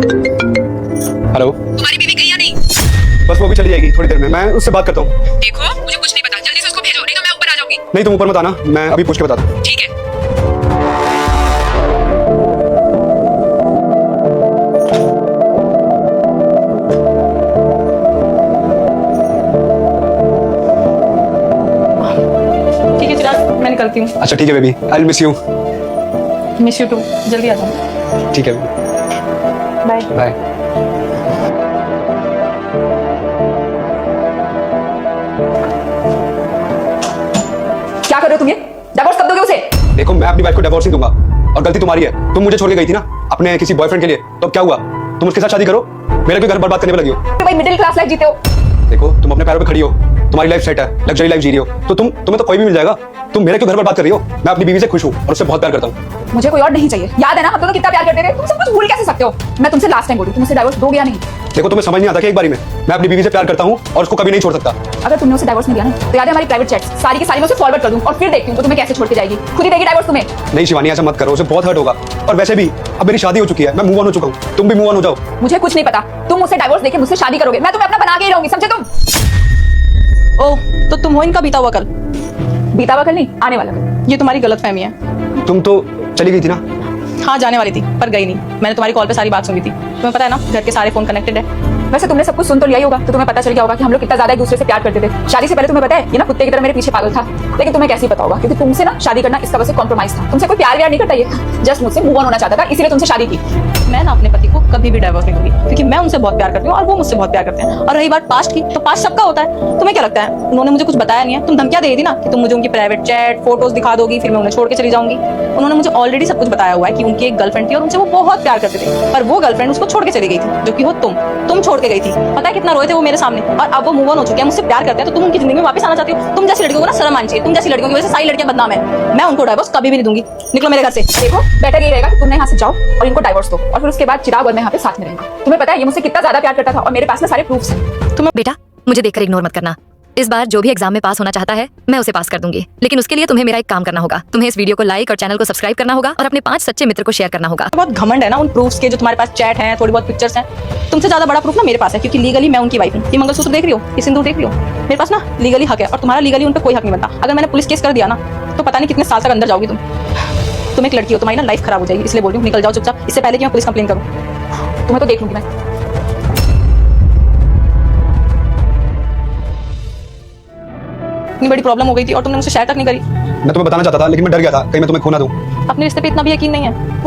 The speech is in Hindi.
हेलो, तुम्हारी बीवी गई या नहीं? बस वो भी चली जाएगी थोड़ी देर में, मैं उससे बात करता हूँ। देखो मुझे कुछ नहीं पता, जल्दी से उसको भेजो नहीं तो मैं ऊपर आ जाऊंगी। नहीं तुम ऊपर मत आना, मैं अभी पूछ के बताता हूँ। ठीक है। ठीक है चिराग, मैं निकलती हूँ। अच्छा ठीक है baby, I will miss you. Miss you too, जल्दी आ जाओ। ठीक है बाय। बाय। क्या कर रहे हो तुम ये? डिवोर्स कब दोगे उसे? देखो मैं अपनी वाइफ को डिवोर्स नहीं दूंगा, और गलती तुम्हारी है। तुम मुझे छोड़ के गई थी ना अपने किसी बॉयफ्रेंड के लिए, तो अब क्या हुआ? तुम उसके साथ शादी करो, मेरे भी घर बर्बाद करने में लगी हो। भाई मिडिल क्लास लाइफ जीते हो। देखो तुम अपने पैरों पे खड़ी हो, तुम्हारी लाइफ सेट है, लग्जरी लाइफ जी रही हो, तो तुम्हें तो कोई भी मिल जाएगा। तुम मेरे क्यों घर बर्बाद कर रही हो? मैं अपनी बीवी से खुश हूँ और उससे बहुत प्यार करता हूँ। मुझे कोई और नहीं चाहिए। याद है ना हम दोनों कितना प्यार करते थे? तुम सब कुछ भूल कैसे सकते हो? मैं तुमसे लास्ट टाइम बोली, तुम उसे डिवोर्स दोगे या नहीं? देखो तुम्हें समझ नहीं आता कि एक बारी में मैं अपनी बीवी से प्यार करता हूँ और उसको कभी नहीं छोड़ सकता। अगर तुमने उसे डिवोर्स नहीं दिया ना, तो याद है हमारी प्राइवेट चैट्स सारी की सारी मैं उसे फॉरवर्ड कर दूं और फिर देखती हूँ तो तुम्हें कैसे छोड़ के जाएगी। खुद ही देगी डिवोर्स तुम्हें। नहीं शिवानी, ऐसा मत करो, उसे बहुत हर्ट होगा। और वैसे भी अब मेरी शादी हो चुकी है, मैं मूव ऑन हो चुका हूँ, तुम भी मूव ऑन हो जाओ। मुझे कुछ नहीं पता, तुम उसे डिवोर्स देके मुझसे शादी करोगे, मैं तुम्हें अपना बना के ही रहूंगी, समझे तुम? ओह, तो तुम हो इनका बीता हुआ कल। बीता हुआ कल नहीं, आने वाला कल। ये तुम्हारी गलतफहमी है। तुम तो चली गई थी ना? हाँ जाने वाली थी पर गई नहीं। मैंने तुम्हारी कॉल पे सारी बात सुनी थी। तुम्हें पता है ना घर के सारे फोन कनेक्टेड है। वैसे तुमने सब कुछ सुन तो लिया ही होगा, तो तुम्हें पता चल गया होगा कि हम लोग कितना ज्यादा एक दूसरे से प्यार करते थे। शादी से पहले तुम्हें पता है ये ना कुत्ते की तरह मेरे पीछे पागल था, लेकिन तुम्हें कैसे पता होगा क्योंकि तुमसे ना शादी करना इसका वजह से कॉम्प्रोमाइज था। तुमसे कोई प्यार व्यार नहीं करता, ये जस्ट मुझसे मूव ऑन होना चाहता था, इसीलिए तुमसे शादी की। मैं ना अपने पति को कभी भी डाइवोर्स नहीं दूंगी, क्योंकि मैं उनसे बहुत प्यार करती हूँ और वो मुझसे बहुत प्यार करते हैं। और रही बात पास्ट की, तो पास्ट सबका होता है। तुम्हें क्या लगता है उन्होंने मुझे कुछ बताया नहीं है? तुम धमकियां दे रही थी ना कि तुम मुझे उनकी प्राइवेट चैट फोटोज दिखा दोगी, फिर मैं उन्हें छोड़ के चली जाऊंगी। उन्होंने मुझे ऑलरेडी सब कुछ बताया हुआ है कि उनकी एक गर्लफ्रेंड थी और उनसे वो बहुत प्यार करते थे, पर वो गर्लफ्रेंड उसको छोड़ के चली गई थी, जो कि हो तुम छोड़ के गई थी। पता है कितना रोए थे वो मेरे सामने, और अब वो मूव ऑन हो चुके हैं, मुझसे प्यार करते हैं, तो तुम उनकी जिंदगी में वापस आना चाहती हो? तुम जैसी लड़कियों को ना शर्म आनी चाहिए। तुम जैसी लड़कियों की वजह से सारी लड़कियां बदनाम है। मैं उनको डाइवोर्स कभी भी नहीं दूंगी। निकलो मेरे घर से। देखो बेटर ये रहेगा कि तुमने यहाँ से जाओ और इनको डाइवोर्स दो, और फिर उसके बाद चिराग और मैं यहाँ पे साथ में रहेंगे। तुम्हें पता है ये मुझसे कितना ज्यादा प्यार करता था, और मेरे पास में सारे प्रूफ्स हैं। बेटा मुझे देखकर इग्नोर मत करना। इस बार जो भी एग्जाम में पास होना चाहता है मैं उसे पास कर दूंगी, लेकिन उसके लिए तुम्हें मेरा एक काम करना होगा। तुम्हें इस वीडियो को लाइक और चैनल को सब्सक्राइब करना होगा और अपने 5 सच्चे मित्र को शेयर करना होगा। बहुत घमंड है ना उन प्रूफ्स के, जो तुम्हारे पास चैट है, थोड़ी बहुत पिक्चर्स हैं। तुमसे ज्यादा बड़ा प्रूफ ना मेरे पास है, क्योंकि लीगली मैं उनकी वाइफ हूँ। ये मंगलसूत्र देख रही हो, ये सिंदूर देख रही हो, मेरे पास ना लीगली हक है, और तुम्हारा लीगली उन पर कोई हक नहीं बनता। अगर मैंने पुलिस केस कर दिया ना, तो पता नहीं कितने साल तक अंदर जाओगी तुम। तुम एक लड़की हो, तुम्हारी ना लाइफ खराब हो जाएगी, इसलिए बोल रही हूँ निकल जाओ चुपचाप, इससे पहले कि मैं पुलिस कंप्लेन करूँ। तुम्हें तो देख लूंगी मैं। इतनी बड़ी प्रॉब्लम हो गई थी और तुमने मुझसे शेयर तक नहीं करी। मैं तुम्हें बताना चाहता था, लेकिन मैं डर गया था कहीं मैं तुम्हें खो ना दूं। अपने रिश्ते पे इतना भी यकीन नहीं है।